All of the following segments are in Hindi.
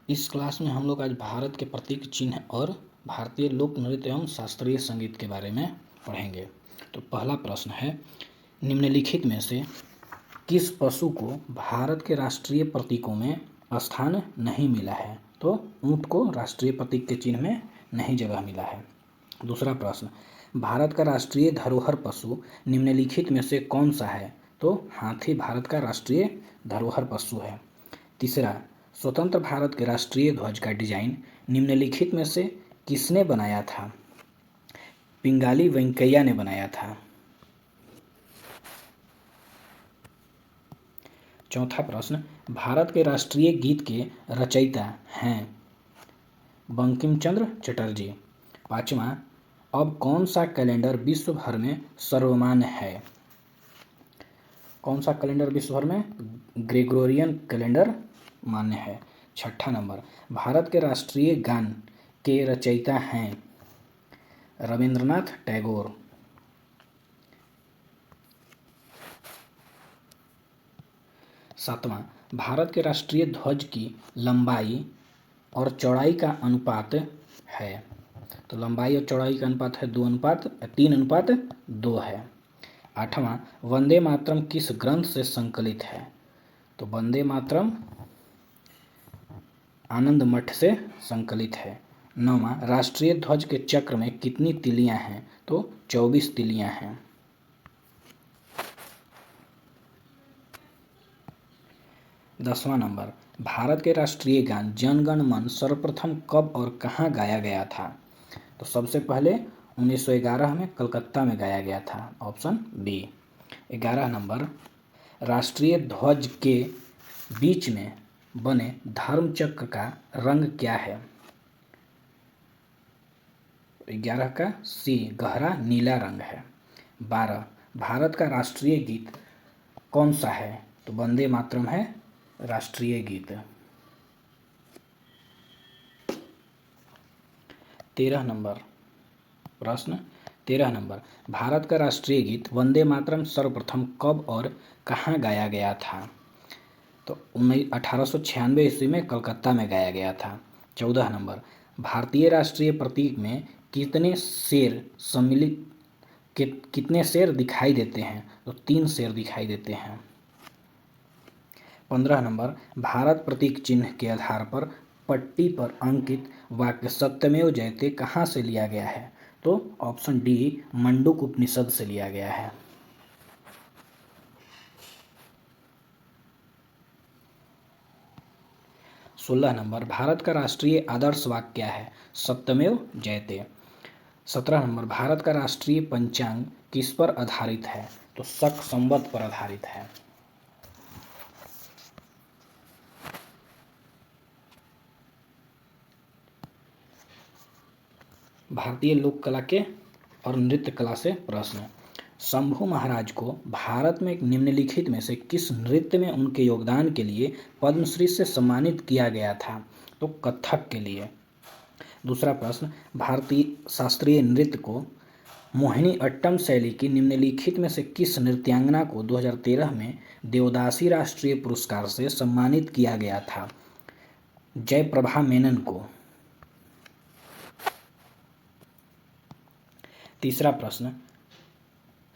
इस क्लास में हम लोग आज भारत के प्रतीक चिन्ह और भारतीय लोक नृत्य एवं शास्त्रीय संगीत के बारे में पढ़ेंगे। तो पहला प्रश्न है, निम्नलिखित में से किस पशु को भारत के राष्ट्रीय प्रतीकों में स्थान नहीं मिला है? तो ऊंट को राष्ट्रीय प्रतीक के चिन्ह में नहीं जगह मिला है। दूसरा प्रश्न, भारत का राष्ट्रीय धरोहर पशु निम्नलिखित में से कौन सा है? तो हाथी भारत का राष्ट्रीय धरोहर पशु है। तीसरा, स्वतंत्र भारत के राष्ट्रीय ध्वज का डिजाइन निम्नलिखित में से किसने बनाया था? पिंगाली वेंकैया ने बनाया था। चौथा प्रश्न, भारत के राष्ट्रीय गीत के रचयिता हैं बंकिम चंद्र चटर्जी। पांचवा, अब कौन सा कैलेंडर विश्व भर में सर्वमान्य है? कौन सा कैलेंडर विश्व भर में? ग्रेगोरियन कैलेंडर मान्य है। छठा नंबर, भारत के राष्ट्रीय गान के रचयिता हैं रविंद्रनाथ टैगोर। सातवां, भारत के राष्ट्रीय ध्वज की लंबाई और चौड़ाई का अनुपात है? तो लंबाई और चौड़ाई का अनुपात है 3:2 है। आठवां, वंदे मातरम किस ग्रंथ से संकलित है? तो वंदे मातरम आनंद मठ से संकलित है। नौवां, राष्ट्रीय ध्वज के चक्र में कितनी तिलियां हैं? तो 24 तिलियां हैं। दसवां नंबर, भारत के राष्ट्रीय गान जन गण मन सर्वप्रथम कब और कहाँ गाया गया था? तो सबसे पहले 1911 में कलकत्ता में गाया गया था, ऑप्शन बी। 11 नंबर, राष्ट्रीय ध्वज के बीच में बने धर्म चक्र का रंग क्या है? 11 का सी, गहरा नीला रंग है। 12, भारत का राष्ट्रीय गीत कौन सा है? तो वंदे मातरम है राष्ट्रीय गीत। 13 नंबर प्रश्न, 13 नंबर, भारत का राष्ट्रीय गीत वंदे मातरम सर्वप्रथम कब और कहाँ गाया गया था? तो 1896 ईस्वी में कलकत्ता में गाया गया था। 14 नंबर, भारतीय राष्ट्रीय प्रतीक में कितने शेर सम्मिलित कितने शेर दिखाई देते हैं? तो 3 शेर दिखाई देते हैं। 15 नंबर, भारत प्रतीक चिन्ह के आधार पर पट्टी पर अंकित वाक्य सत्यमेव जयते कहाँ से लिया गया है? तो ऑप्शन डी, मंडूक उपनिषद से लिया गया है। 16 नंबर, भारत का राष्ट्रीय आदर्श वाक्य क्या है? सत्यमेव जयते। 17 नंबर, भारत का राष्ट्रीय पंचांग किस पर आधारित है? तो शक संवत पर आधारित है। भारतीय लोक कला के और नृत्य कला से प्रश्न, शंभू महाराज को भारत में निम्नलिखित में से किस नृत्य में उनके योगदान के लिए पद्मश्री से सम्मानित किया गया था? तो कथक के लिए। दूसरा प्रश्न, भारतीय शास्त्रीय नृत्य को मोहिनी अट्टम शैली की निम्नलिखित में से किस नृत्यांगना को 2013 में देवदासी राष्ट्रीय पुरस्कार से सम्मानित किया गया था? जयप्रभा मेनन को। तीसरा प्रश्न,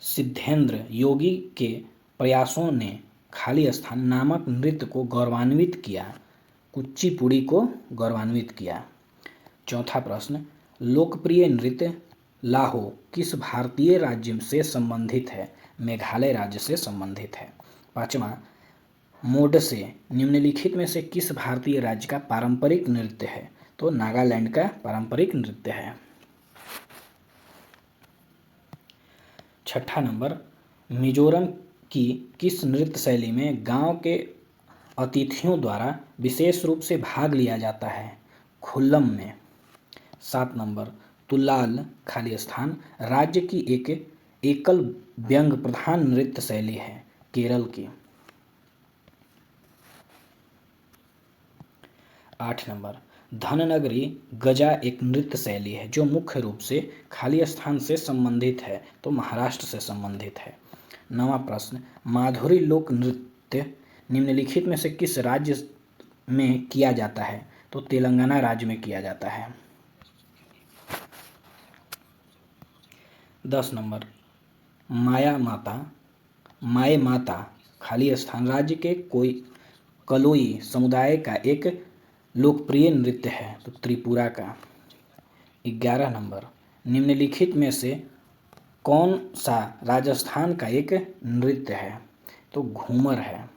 सिद्धेंद्र योगी के प्रयासों ने खाली स्थान नामक नृत्य को गौरवान्वित किया, कुचिपुड़ी को गौरवान्वित किया। चौथा प्रश्न, लोकप्रिय नृत्य लाहो किस भारतीय राज्य से संबंधित है? मेघालय राज्य से संबंधित है। पांचवा, मोडसे निम्नलिखित में से किस भारतीय राज्य का पारंपरिक नृत्य है? तो नागालैंड का पारंपरिक नृत्य है। छठा नंबर, मिजोरम की किस नृत्य शैली में गांव के अतिथियों द्वारा विशेष रूप से भाग लिया जाता है? खुल्लम में। 7 नंबर, तुलाल खाली स्थान राज्य की एक एकल व्यंग प्रधान नृत्य शैली है, केरल की। 8 नंबर, धननगरी गजा एक नृत्य शैली है जो मुख्य रूप से खाली स्थान से संबंधित है, तो महाराष्ट्र से संबंधित है। 9वां प्रश्न, माधुरी लोक नृत्य निम्नलिखित में से किस राज्य में किया जाता है? तो तेलंगाना राज्य में किया जाता है। 10 नंबर, माए माता खाली स्थान राज्य के कोई कलोई समुदाय का एक लोकप्रिय नृत्य है, तो त्रिपुरा का। 11 नंबर, निम्नलिखित में से कौन सा राजस्थान का एक नृत्य है, तो घूमर है।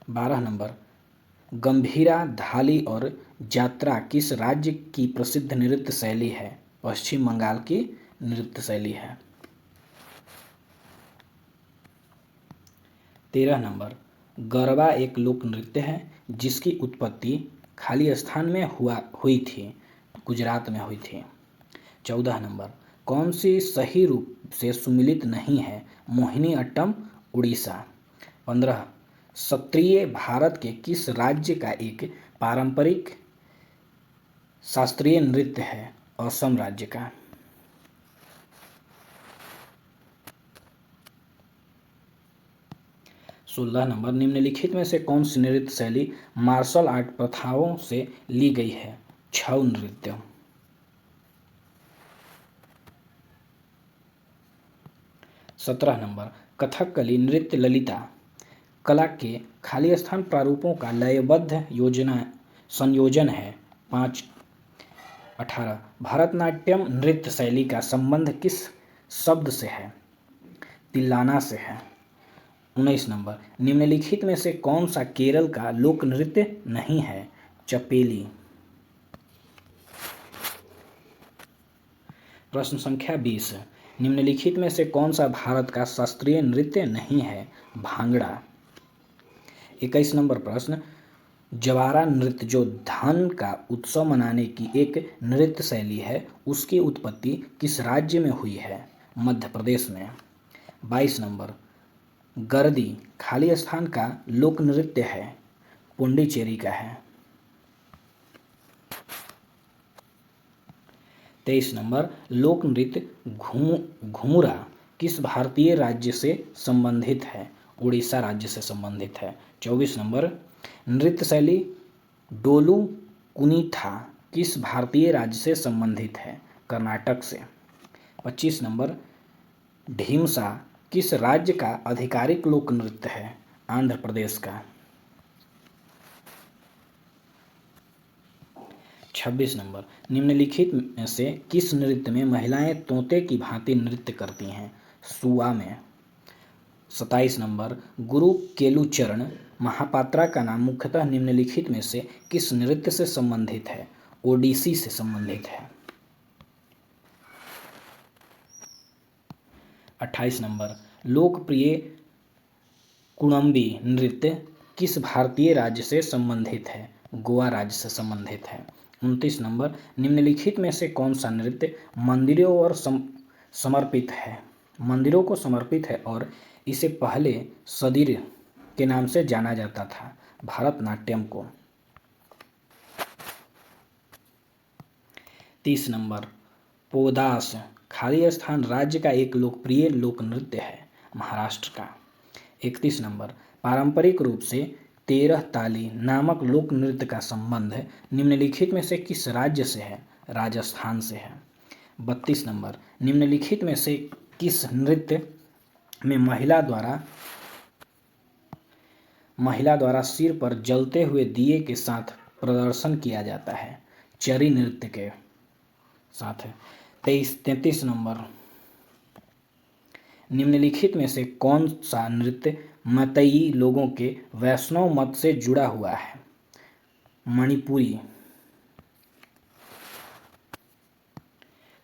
12 नंबर, गंभीरा, धाली और जात्रा किस राज्य की प्रसिद्ध नृत्य शैली है, पश्चिम बंगाल की नृत्य शैली है। 13 नंबर, गरबा एक लोक नृत्य है जिसकी उत्पत्ति खाली स्थान में हुई थी, गुजरात में हुई थी। 14 नंबर, कौन सी सही रूप से सुमिलित नहीं है, मोहिनी अट्टम, उड़ीसा। 15, सत्रिय भारत के किस राज्य का एक पारंपरिक शास्त्रीय नृत्य है, असम राज्य का। 16 नंबर, निम्नलिखित में से कौन सी नृत्य शैली मार्शल आर्ट प्रथाओं से ली गई है, छऊ नृत्य। 17 नंबर, कथकली नृत्य ललिता कला के खाली स्थान प्रारूपों का लयबद्ध संयोजन है, 5। 18, भरतनाट्यम नृत्य शैली का संबंध किस शब्द से है, तिल्लाना से है। 19 नंबर, निम्नलिखित में से कौन सा केरल का लोक नृत्य नहीं है, चपेली। प्रश्न संख्या 20, निम्नलिखित में से कौन सा भारत का शास्त्रीय नृत्य नहीं है, भांगड़ा। 21 नंबर प्रश्न, जवारा नृत्य जो धान का उत्सव मनाने की एक नृत्य शैली है, उसकी उत्पत्ति किस राज्य में हुई है, मध्य प्रदेश में। 22 नंबर, गर्दी खाली स्थान का लोक नृत्य है, पुंडीचेरी का है। 23 नंबर, लोक नृत्य घुमुरा किस भारतीय राज्य से संबंधित है, उड़ीसा राज्य से संबंधित है। 24 नंबर, नृत्य शैली डोलू कुनीथा किस भारतीय राज्य से संबंधित है, कर्नाटक से। 25 नंबर, ढीमसा किस राज्य का आधिकारिक लोक नृत्य है, आंध्र प्रदेश का। 26 नंबर, निम्नलिखित में से किस नृत्य में महिलाएं तोते की भांति नृत्य करती हैं, सुआ में। 27 नंबर, गुरु केलुचरण महापात्रा का नाम मुख्यतः निम्नलिखित में से किस नृत्य से संबंधित है, ओडिसी से संबंधित है। 28 नंबर, लोकप्रिय कुणम्बी नृत्य किस भारतीय राज्य से संबंधित है, गोवा राज्य से संबंधित है। 29 नंबर, निम्नलिखित में से कौन सा नृत्य मंदिरों और समर्पित है, मंदिरों को समर्पित है और इसे पहले सदिर के नाम से जाना जाता था, भरतनाट्यम को। 30 नंबर, पोदास खाली स्थान राज्य का एक लोकप्रिय लोक नृत्य है, महाराष्ट्र का। 31 नंबर, पारंपरिक रूप से 13 ताली नामक लोक नृत्य का संबंध निम्नलिखित में से किस राज्य से है, राजस्थान से है। 32 नंबर, निम्नलिखित में से किस नृत्य में महिला द्वारा सिर पर जलते हुए दिए के साथ प्रदर्शन किया जाता है, चरी नृत्य के साथ है। 33 नंबर, निम्नलिखित में से कौन सा नृत्य मतई लोगों के वैष्णव मत से जुड़ा हुआ है, मणिपुरी।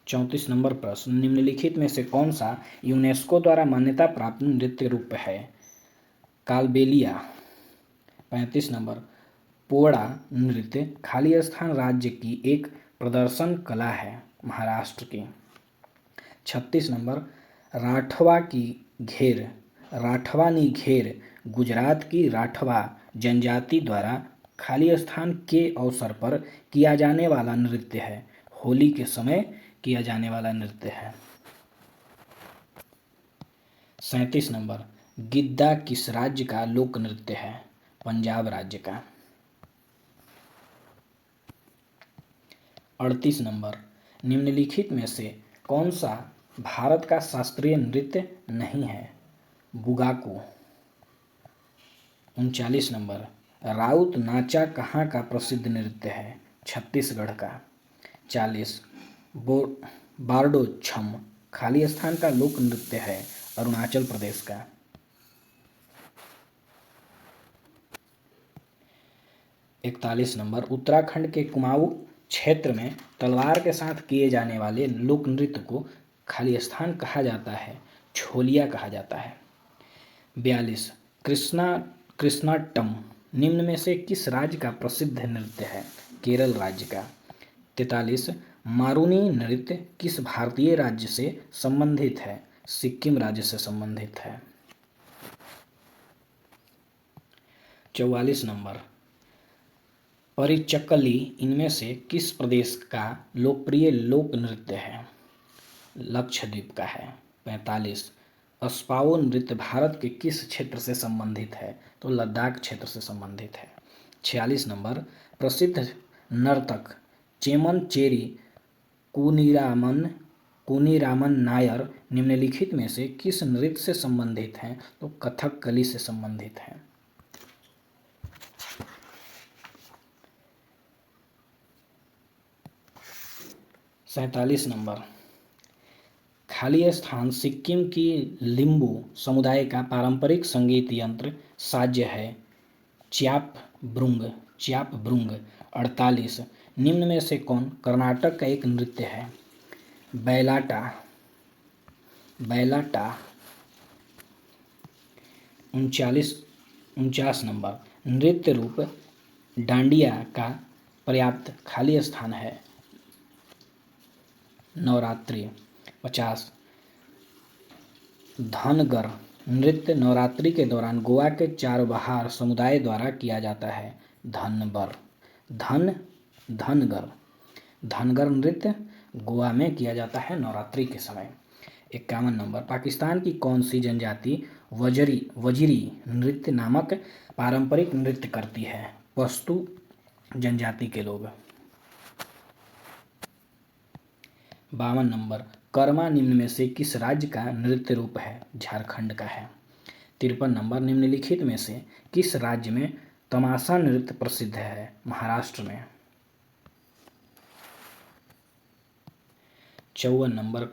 34 नंबर प्रश्न, निम्नलिखित में से कौन सा यूनेस्को द्वारा मान्यता प्राप्त नृत्य रूप है, कालबेलिया। 35 नंबर, पोड़ा नृत्य खाली स्थान राज्य की एक प्रदर्शन कला है, महाराष्ट्र की। 36 नंबर, राठवानी घेर गुजरात की राठवा जनजाति द्वारा खाली स्थान के अवसर पर किया जाने वाला नृत्य है, होली के समय किया जाने वाला नृत्य है। 37 नंबर, गिद्दा किस राज्य का लोक नृत्य है, पंजाब राज्य का। 38 नंबर, निम्नलिखित में से कौन सा भारत का शास्त्रीय नृत्य नहीं है? बुगाको। 39 नंबर, राउत नाचा कहाँ का प्रसिद्ध नृत्य है? छत्तीसगढ़ का। 40, बो बारडो छम खाली स्थान का लोक नृत्य है, अरुणाचल प्रदेश का। 41 नंबर, उत्तराखंड के कुमाऊं क्षेत्र में तलवार के साथ किए जाने वाले लोक नृत्य को खाली स्थान कहा जाता है? छोलिया कहा जाता है। 42, कृष्णाटम निम्न में से किस राज्य का प्रसिद्ध नृत्य है? केरल राज्य का। 43, मारूनी नृत्य किस भारतीय राज्य से संबंधित है? सिक्किम राज्य से संबंधित है। 44 नंबर, परिचक्कली इनमें से किस प्रदेश का लोकप्रिय लोक नृत्य है? लक्षद्वीप का है। 45, अस्पाओ नृत्य भारत के किस क्षेत्र से संबंधित है? तो लद्दाख क्षेत्र से संबंधित है। 46 नंबर, प्रसिद्ध नर्तक चेमन चेरी कुनीरामन नायर निम्नलिखित में से किस नृत्य से संबंधित हैं? तो कथकली से संबंधित हैं। 47 नंबर, खाली स्थान सिक्किम की लिम्बू समुदाय का पारंपरिक संगीत यंत्र साज्य है? च्याप ब्रुंग। 48, निम्न में से कौन कर्नाटक का एक नृत्य है? बैलाटा। 49 नंबर, नृत्य रूप डांडिया का पर्याप्त खाली स्थान है? नवरात्रि। 50, धनगर नृत्य नवरात्रि के दौरान गोवा के चारवाहार समुदाय द्वारा किया जाता है? धनगर नृत्य गोवा में किया जाता है नवरात्रि के समय। 51 नंबर, पाकिस्तान की कौन सी जनजाति वजीरी नृत्य नामक पारंपरिक नृत्य करती है? पश्तू जनजाति के लोग। 52 नंबर, कर्मा निम्न में से किस राज्य का नृत्य रूप है? झारखंड का है। 53 नंबर, निम्नलिखित में से किस राज्य में तमाशा नृत्य प्रसिद्ध है? महाराष्ट्र में। 54 नंबर,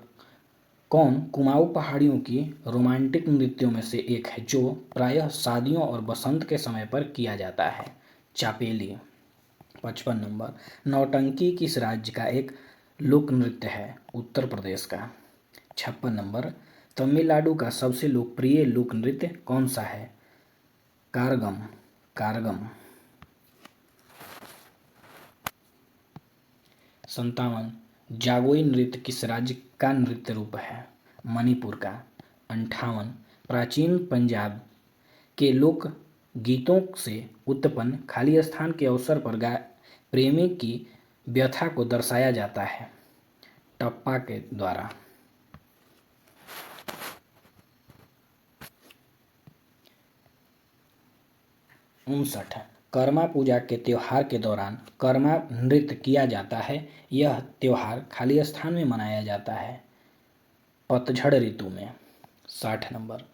कौन कुमाऊं पहाड़ियों की रोमांटिक नृत्यों में से एक है जो प्रायः शादियों और बसंत के समय पर किया जाता है? चापेली। 55 नंबर, नौटंकी किस राज्य का एक लोक नृत्य है? उत्तर प्रदेश का। 56 नंबर, तमिलनाडु का सबसे लोकप्रिय लोक नृत्य कौन सा है? कारगम। 57, जागोई नृत्य किस राज्य का नृत्य रूप है? मणिपुर का। 58, प्राचीन पंजाब के लोक गीतों से उत्पन्न खाली स्थान के अवसर पर प्रेमी की व्यथा को दर्शाया जाता है? टप्पा के द्वारा। 59, कर्मा पूजा के त्योहार के दौरान कर्मा नृत्य किया जाता है। यह त्योहार खाली स्थान में मनाया जाता है? पतझड़ ऋतु में। 60 नंबर,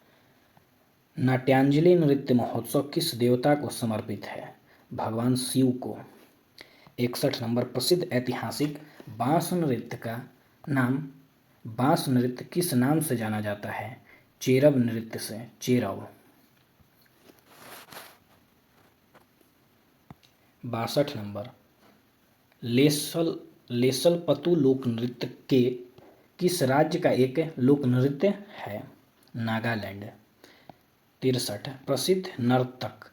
नाट्यांजलि नृत्य महोत्सव किस देवता को समर्पित है? भगवान शिव को। 61 नंबर, प्रसिद्ध ऐतिहासिक बांस नृत्य किस नाम से जाना जाता है? चेरब नृत्य से। 62 नंबर, लेसल पतु लोक नृत्य के किस राज्य का एक लोक नृत्य है? नागालैंड। 63, प्रसिद्ध नर्तक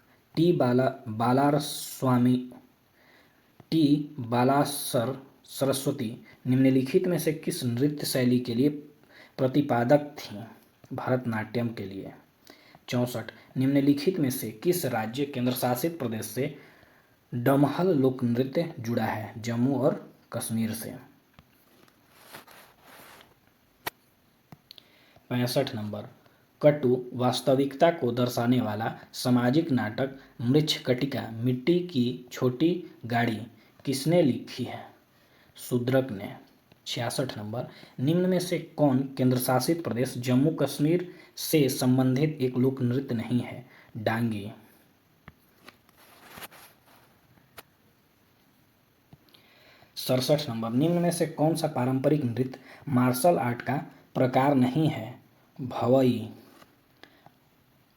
बालासर सरस्वती निम्नलिखित में से किस नृत्य शैली के लिए प्रतिपादक थीं? भरतनाट्यम के लिए। 64, निम्नलिखित में से किस राज्य केंद्रशासित प्रदेश से डमहल लोक नृत्य जुड़ा है? जम्मू और कश्मीर से। 65 नंबर, कटु वास्तविकता को दर्शाने वाला सामाजिक नाटक मृच्छकटिका मिट्टी की छोटी गाड़ी किसने लिखी है? शूद्रक ने। 66 नंबर, निम्न में से कौन केंद्र शासित प्रदेश जम्मू कश्मीर से संबंधित एक लोक नृत्य नहीं है? डांगी। 67 नंबर, निम्न में से कौन सा पारंपरिक नृत्य मार्शल आर्ट का प्रकार नहीं है? भवई।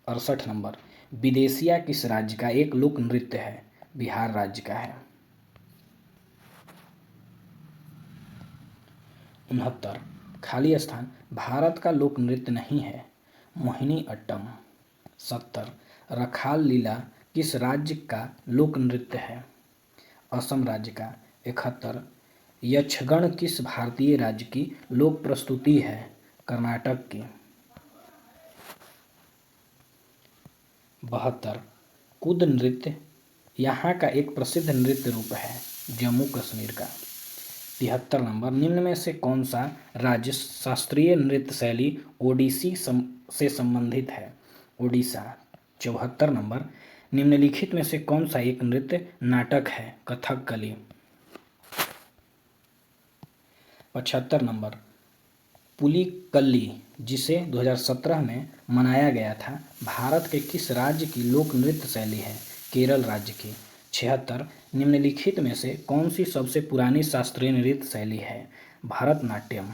68 नंबर, विदेशिया किस राज्य का एक लोक नृत्य है? बिहार राज्य का है। 69, खाली स्थान भारत का लोक नृत्य नहीं है? मोहिनी अट्टम। 70, रखाल लीला किस राज्य का लोक नृत्य है? असम राज्य का। 71, यक्षगण किस भारतीय राज्य की लोक प्रस्तुति है? कर्नाटक की। 72, कुद नृत्य यहाँ का एक प्रसिद्ध नृत्य रूप है? जम्मू कश्मीर का। 73 नंबर, निम्न में से कौन सा राज्य शास्त्रीय नृत्य शैली ओडिसी से संबंधित है? ओडिशा। 74 नंबर, निम्नलिखित में से कौन सा एक नृत्य नाटक है? कथकली। 75 नंबर, पुलिकल्ली जिसे 2017 में मनाया गया था भारत के किस राज्य की लोक नृत्य शैली है? केरल राज्य की। 76, निम्नलिखित में से कौन सी सबसे पुरानी शास्त्रीय नृत्य शैली है? भरतनाट्यम।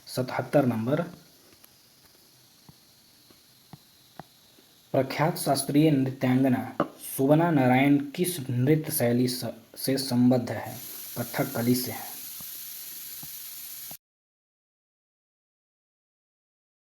77 नंबर, प्रख्यात शास्त्रीय नृत्यांगना शोभना नारायण किस नृत्य शैली से संबद्ध है? कथकली से है।